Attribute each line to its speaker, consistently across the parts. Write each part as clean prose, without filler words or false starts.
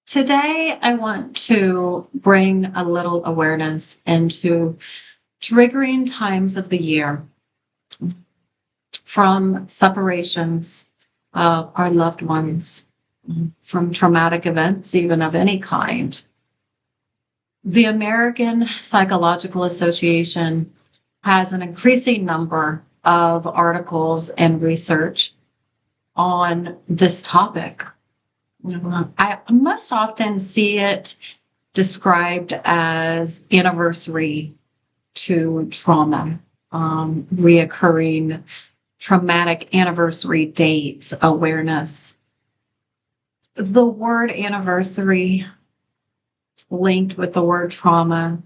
Speaker 1: Today, I want to bring a little awareness into triggering times of the year from separations of our loved ones, from traumatic events, even of any kind. The American Psychological Association has an increasing number of articles and research on this topic. I most often see it described as anniversary to trauma, reoccurring traumatic anniversary dates awareness. The word anniversary linked with the word trauma,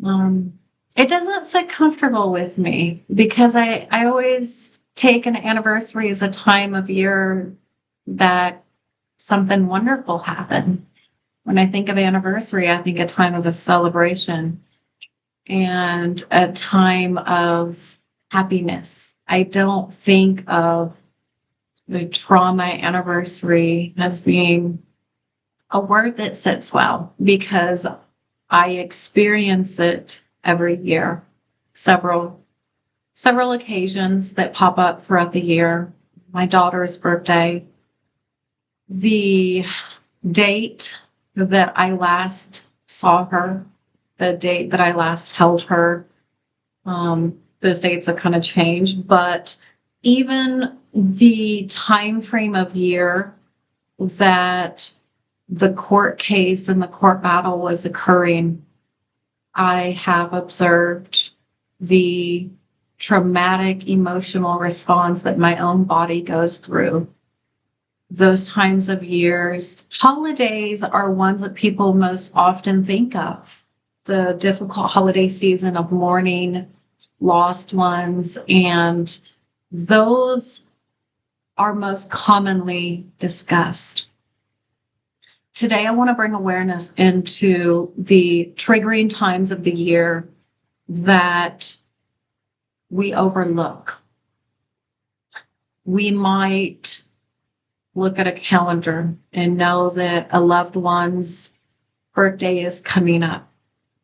Speaker 1: it doesn't sit comfortable with me because I always take an anniversary as a time of year that something wonderful happened. When I think of anniversary, I think a time of a celebration and a time of happiness. I don't think of the trauma anniversary as being a word that sits well because I experience it every year. Several occasions that pop up throughout the year. My daughter's birthday, the date that I last saw her, the date that I last held her, those dates have kind of changed, but even the time frame of year that the court case and the court battle was occurring, I have observed the traumatic emotional response that my own body goes through. Those times of years, holidays are ones that people most often think of. The difficult holiday season of mourning lost ones, and those are most commonly discussed. Today, I want to bring awareness into the triggering times of the year that we overlook. We might look at a calendar and know that a loved one's birthday is coming up.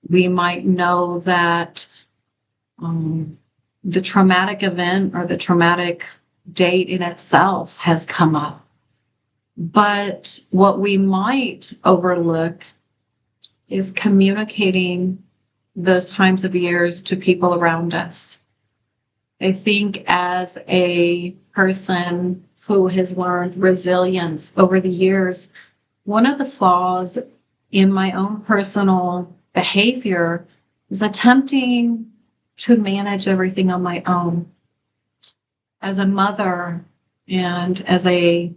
Speaker 1: We might know that the traumatic event or the traumatic date in itself has come up. But what we might overlook is communicating those times of years to people around us. I think as a person who has learned resilience over the years, one of the flaws in my own personal behavior is attempting to manage everything on my own. As a mother and as a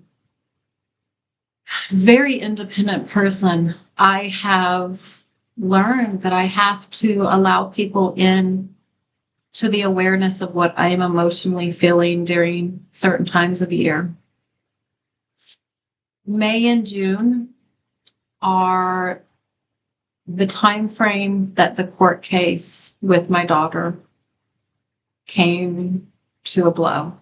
Speaker 1: very independent person, I have learned that I have to allow people in to the awareness of what I am emotionally feeling during certain times of year. May and June are the time frame that the court case with my daughter came to a blow.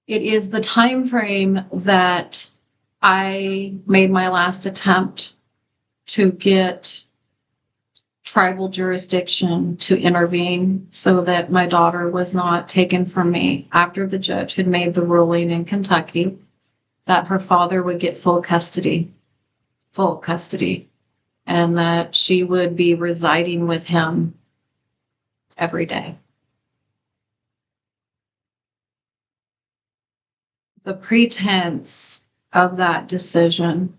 Speaker 1: It is the time frame that I made my last attempt to get tribal jurisdiction to intervene so that my daughter was not taken from me after the judge had made the ruling in Kentucky that her father would get full custody, and that she would be residing with him every day. The pretense of that decision,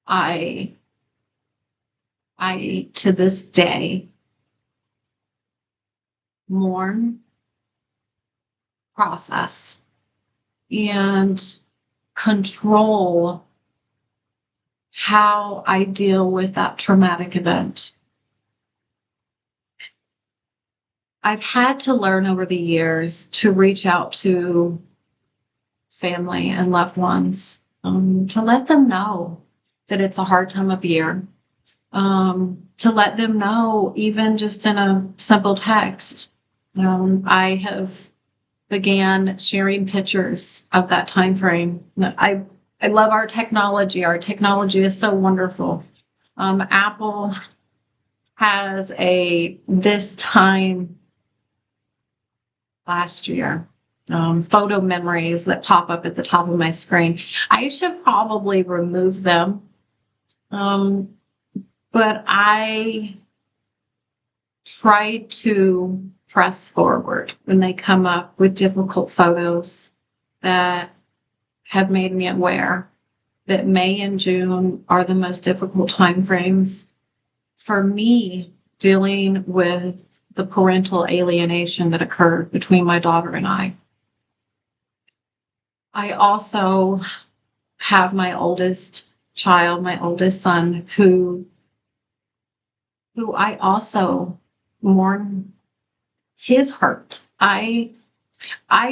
Speaker 1: I to this day mourn, process, and control how I deal with that traumatic event. I've had to learn over the years to reach out to family and loved ones, to let them know that it's a hard time of year, to let them know, even just in a simple text. I have began sharing pictures of that time frame. I love our technology. Our technology is so wonderful. Apple has this time last year, photo memories that pop up at the top of my screen. I should probably remove them. But I try to press forward when they come up with difficult photos that have made me aware that May and June are the most difficult time frames for me dealing with the parental alienation that occurred between my daughter and I. I also have my oldest child, my oldest son, who I also mourn his hurt. I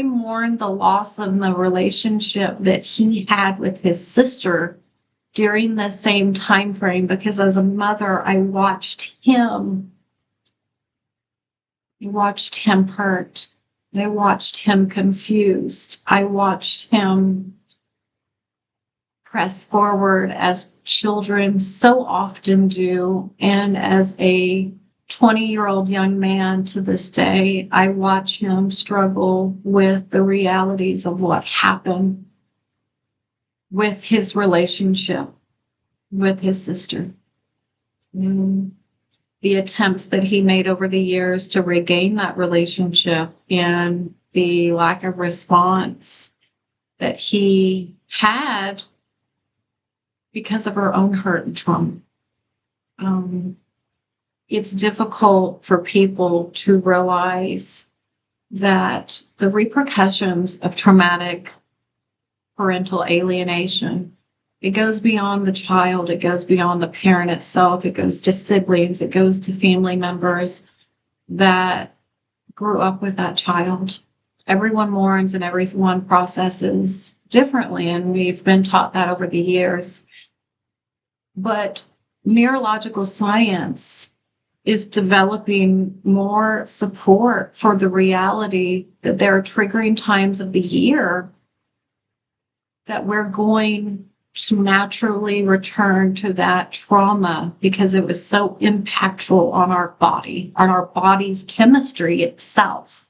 Speaker 1: mourn the loss of the relationship that he had with his sister during the same time frame, because as a mother, I watched him hurt. I watched him confused. I watched him press forward as children so often do. And as a 20-year-old young man to this day, I watch him struggle with the realities of what happened with his relationship with his sister. The attempts that he made over the years to regain that relationship and the lack of response that he had because of her own hurt and trauma. It's difficult for people to realize that the repercussions of traumatic parental alienation, it goes beyond the child, it goes beyond the parent itself, it goes to siblings, it goes to family members that grew up with that child. Everyone mourns and everyone processes differently, and we've been taught that over the years. But neurological science is developing more support for the reality that there are triggering times of the year that we're going to naturally return to that trauma because it was so impactful on our body, on our body's chemistry itself.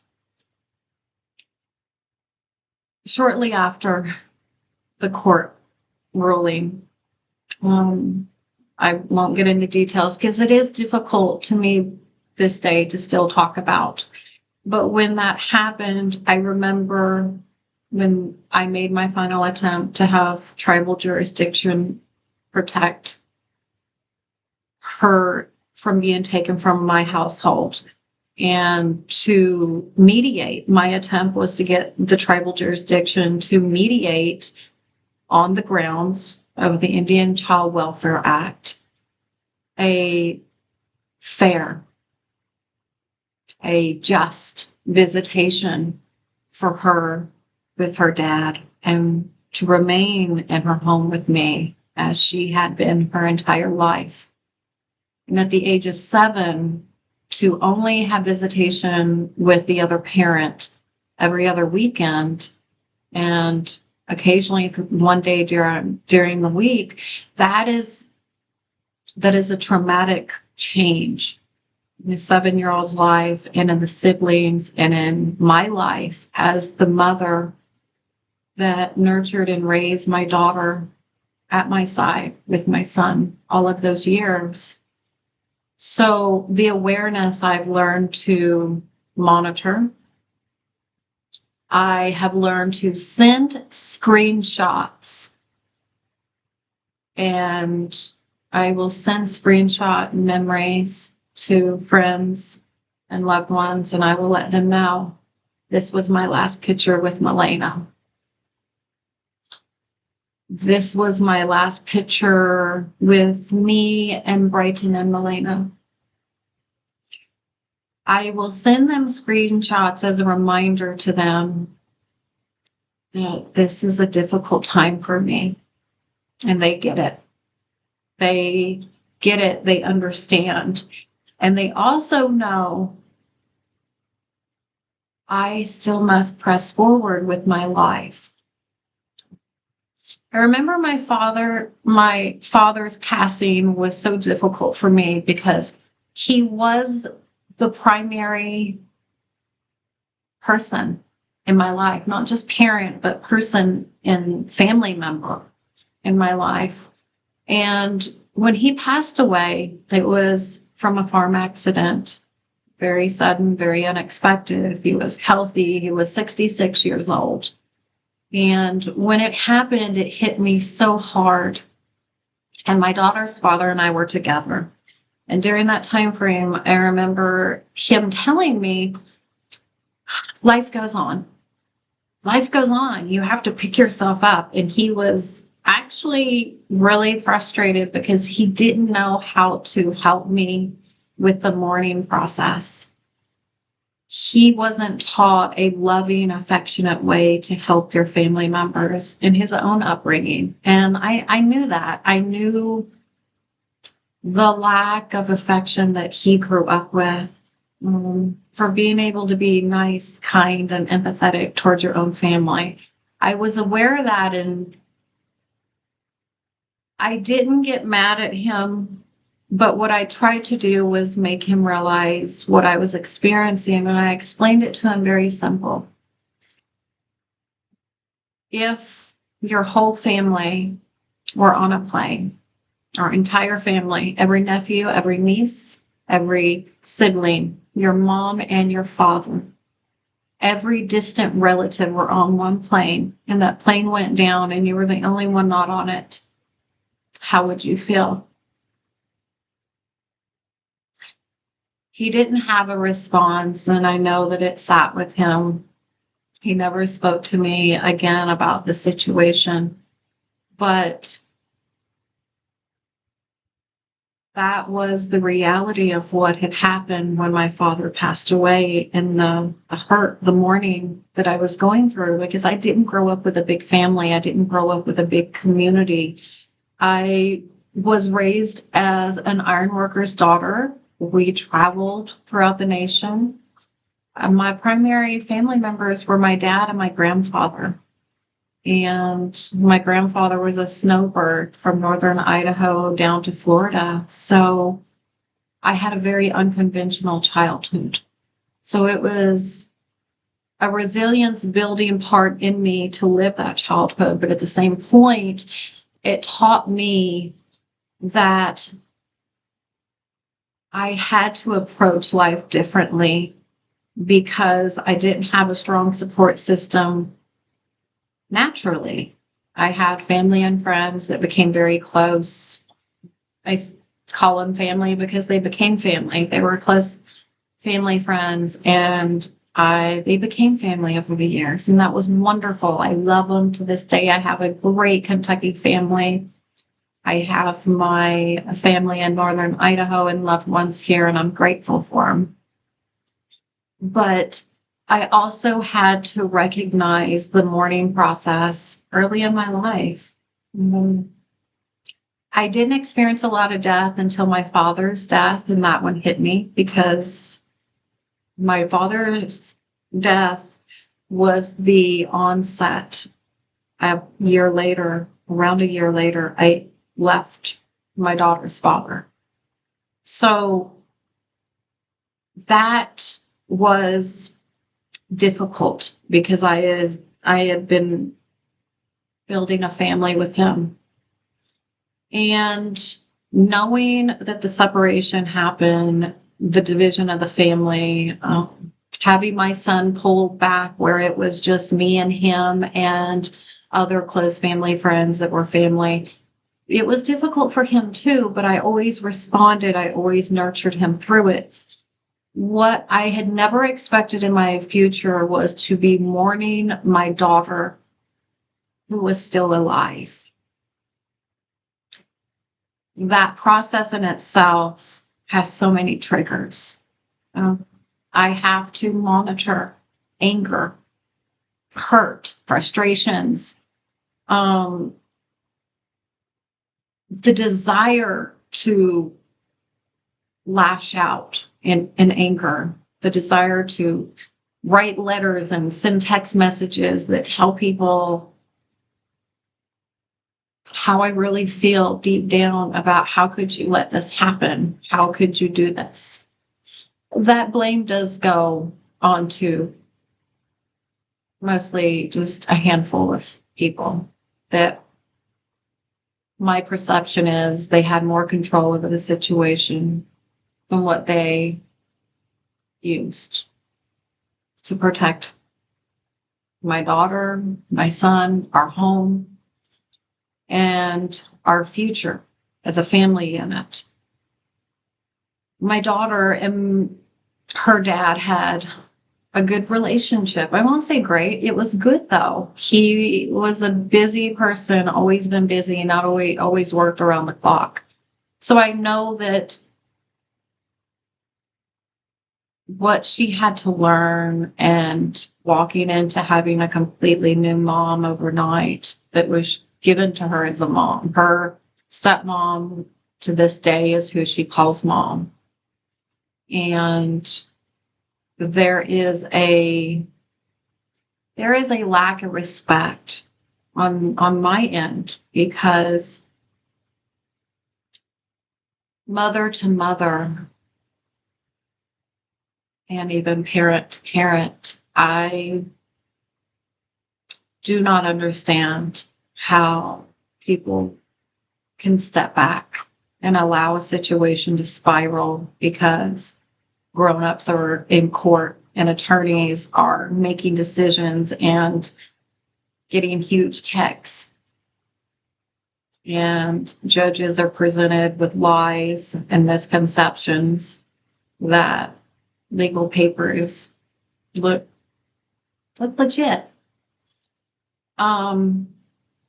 Speaker 1: Shortly after the court ruling, I won't get into details because it is difficult to me this day to still talk about. But when that happened, I remember when I made my final attempt to have tribal jurisdiction protect her from being taken from my household and to mediate. My attempt was to get the tribal jurisdiction to mediate on the grounds of the Indian Child Welfare Act, a fair, a just visitation for her with her dad and to remain in her home with me as she had been her entire life. And at the age of 7, to only have visitation with the other parent every other weekend and occasionally one day during the week, that is a traumatic change in a 7-year-old's life and in the siblings and in my life as the mother that nurtured and raised my daughter at my side with my son all of those years. So the awareness I've learned to monitor, I have learned to send screenshots, and I will send screenshot memories to friends and loved ones, and I will let them know this was my last picture with Milena. This was my last picture with me and Brighton and Milena. I will send them screenshots as a reminder to them that this is a difficult time for me. And they get it. They get it. They understand. And they also know I still must press forward with my life. I remember my father's passing was so difficult for me because he was the primary person in my life, not just parent, but person and family member in my life. And when he passed away, it was from a farm accident, very sudden, very unexpected. He was healthy. He was 66 years old. And when it happened, it hit me so hard. And my daughter's father and I were together. And during that time frame, I remember him telling me, life goes on. Life goes on. You have to pick yourself up. And he was actually really frustrated because he didn't know how to help me with the mourning process. He wasn't taught a loving, affectionate way to help your family members in his own upbringing. And I knew that. I knew the lack of affection that he grew up with, for being able to be nice, kind, and empathetic towards your own family. I was aware of that, and I didn't get mad at him, but what I tried to do was make him realize what I was experiencing, and I explained it to him very simple. If your whole family were on a plane, our entire family, every nephew, every niece, every sibling, your mom and your father, every distant relative were on one plane, and that plane went down and you were the only one not on it, how would you feel? He didn't have a response, and I know that it sat with him. He never spoke to me again about the situation, but that was the reality of what had happened when my father passed away, and the hurt, the mourning that I was going through, because I didn't grow up with a big family. I didn't grow up with a big community. I was raised as an ironworker's daughter. We traveled throughout the nation. My primary family members were my dad and my grandfather. And my grandfather was a snowbird from northern Idaho down to Florida. So I had a very unconventional childhood. So it was a resilience building part in me to live that childhood. But at the same point, it taught me that I had to approach life differently because I didn't have a strong support system naturally. I had family and friends that became very close. I call them family because they became family. They were close family friends, and they became family over the years, and that was wonderful. I love them to this day. I have a great Kentucky family. I have my family in northern Idaho and loved ones here, and I'm grateful for them. But I also had to recognize the mourning process early in my life. I didn't experience a lot of death until my father's death, and that one hit me because my father's death was the onset. A year later, around a year later, I left my daughter's father. So that was difficult because I had been building a family with him. And knowing that the separation happened, the division of the family, having my son pulled back where it was just me and him and other close family friends that were family, it was difficult for him too, but I always responded. I always nurtured him through it. What I had never expected in my future was to be mourning my daughter who was still alive. That process in itself has so many triggers. I have to monitor anger, hurt, frustrations, the desire to lash out in anger, the desire to write letters and send text messages that tell people how I really feel deep down about how could you let this happen? How could you do this? That blame does go on to mostly just a handful of people that my perception is they had more control over the situation than what they used to protect my daughter, my son, our home, and our future as a family unit. My daughter and her dad had a good relationship. I won't say great. It was good, though. He was a busy person, always been busy, not always worked around the clock. So I know that what she had to learn and walking into having a completely new mom overnight that was given to her as a mom. Her stepmom to this day is who she calls mom. And there is a lack of respect on my end, because mother to mother and even parent to parent, I do not understand how people can step back and allow a situation to spiral because grown-ups are in court and attorneys are making decisions and getting huge checks. And judges are presented with lies and misconceptions that legal papers look legit.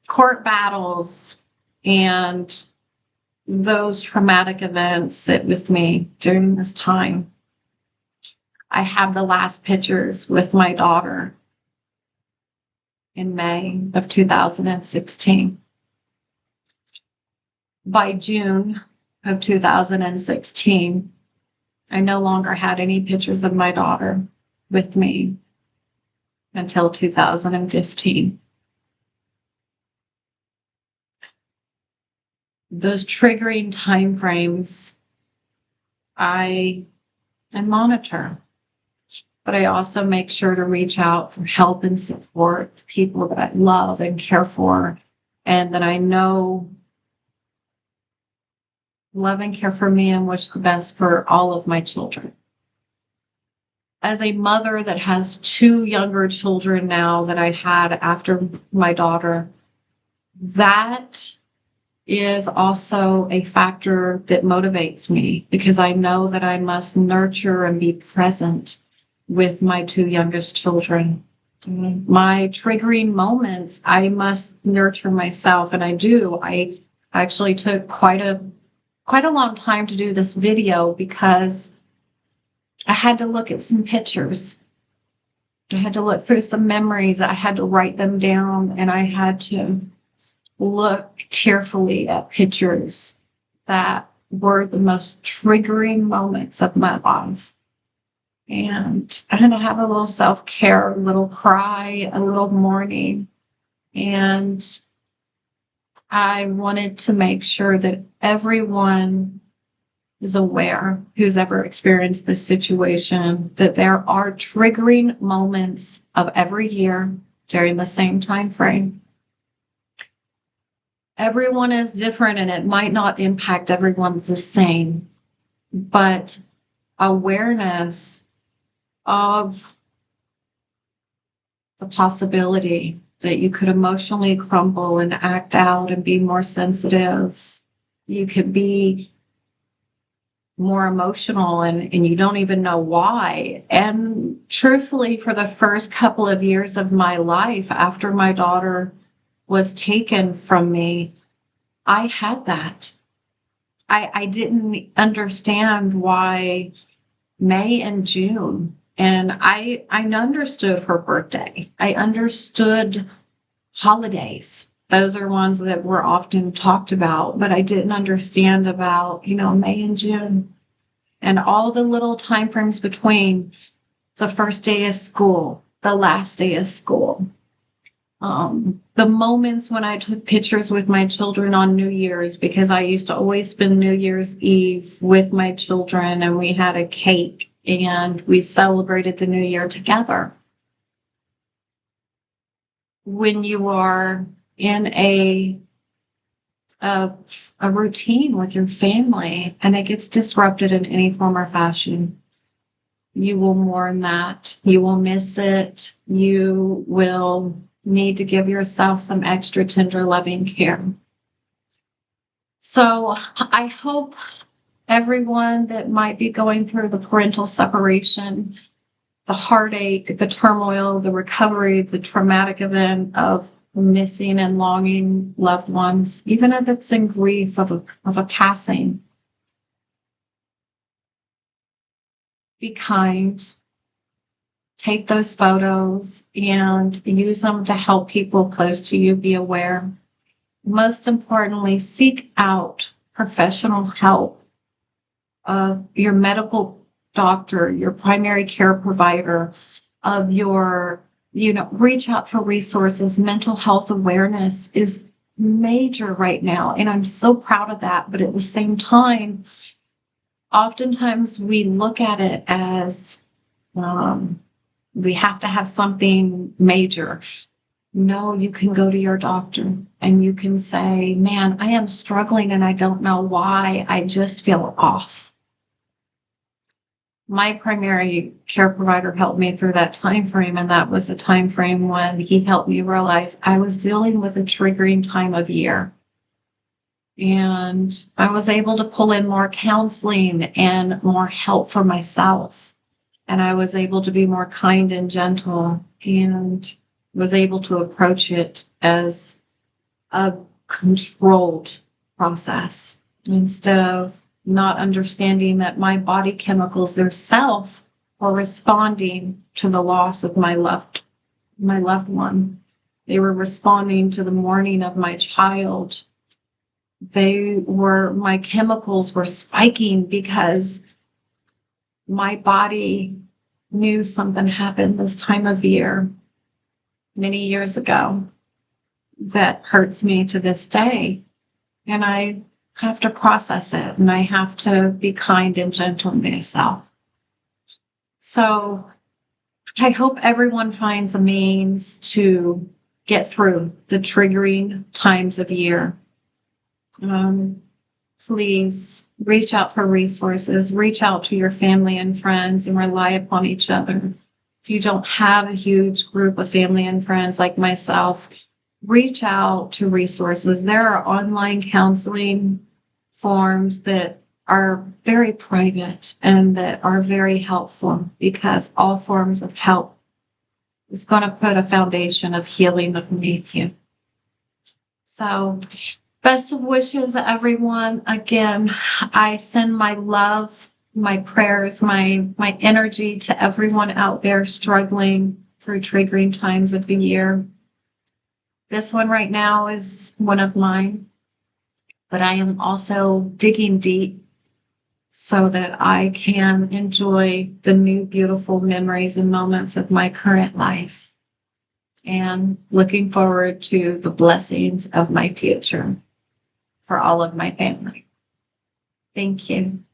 Speaker 1: Court battles and those traumatic events sit with me during this time. I have the last pictures with my daughter in May of 2016. By June of 2016, I no longer had any pictures of my daughter with me until 2015. Those triggering timeframes, I monitor, but I also make sure to reach out for help and support for people that I love and care for, and that I know love and care for me and wish the best for all of my children. As a mother that has 2 younger children now that I had after my daughter, that is also a factor that motivates me, because I know that I must nurture and be present with my 2 youngest children. My triggering moments, I must nurture myself, and I do. I actually took quite a long time to do this video because I had to look at some pictures. I had to look through some memories. I had to write them down, and I had to look tearfully at pictures that were the most triggering moments of my life. And I had to have a little self-care, a little cry, a little mourning. And I wanted to make sure that everyone is aware, who's ever experienced this situation, that there are triggering moments of every year during the same time frame. Everyone is different, and it might not impact everyone the same, but awareness of the possibility that you could emotionally crumble and act out and be more sensitive. You could be more emotional and you don't even know why. And truthfully, for the first couple of years of my life after my daughter was taken from me, I had that. I didn't understand why May and June. And I understood her birthday. I understood holidays. Those are ones that were often talked about, but I didn't understand about, May and June and all the little time frames between. the first day of school, the last day of school. The moments when I took pictures with my children on New Year's, because I used to always spend New Year's Eve with my children, and we had a cake and we celebrated the new year together. When you are in a routine with your family and it gets disrupted in any form or fashion, you will mourn that. You will miss it. You will need to give yourself some extra tender, loving care. So I hope everyone that might be going through the parental separation, the heartache, the turmoil, the recovery, the traumatic event of missing and longing loved ones, even if it's in grief of a passing, be kind. Take those photos and use them to help people close to you be aware. Most importantly, seek out professional help of your medical doctor, your primary care provider, of your, reach out for resources. Mental health awareness is major right now, and I'm so proud of that. But at the same time, oftentimes we look at it as we have to have something major. No, you can go to your doctor and you can say, man, I am struggling and I don't know why. I just feel off. My primary care provider helped me through that time frame, and that was a time frame when he helped me realize I was dealing with a triggering time of year. And I was able to pull in more counseling and more help for myself. And I was able to be more kind and gentle, and was able to approach it as a controlled process instead of not understanding that my body chemicals themselves were responding to the loss of my loved one. They were responding to the mourning of my child. My chemicals were spiking because my body knew something happened this time of year many years ago that hurts me to this day. And I have to process it, and I have to be kind and gentle to myself. So I hope everyone finds a means to get through the triggering times of year. Please reach out for resources, reach out to your family and friends, and rely upon each other. If you don't have a huge group of family and friends like myself, reach out to resources. There are online counseling forms that are very private and that are very helpful, because all forms of help is going to put a foundation of healing underneath you. So, best of wishes, everyone. Again, I send my love, my prayers, my energy to everyone out there struggling through triggering times of the year. This one right now is one of mine, but I am also digging deep so that I can enjoy the new beautiful memories and moments of my current life, and looking forward to the blessings of my future for all of my family. Thank you.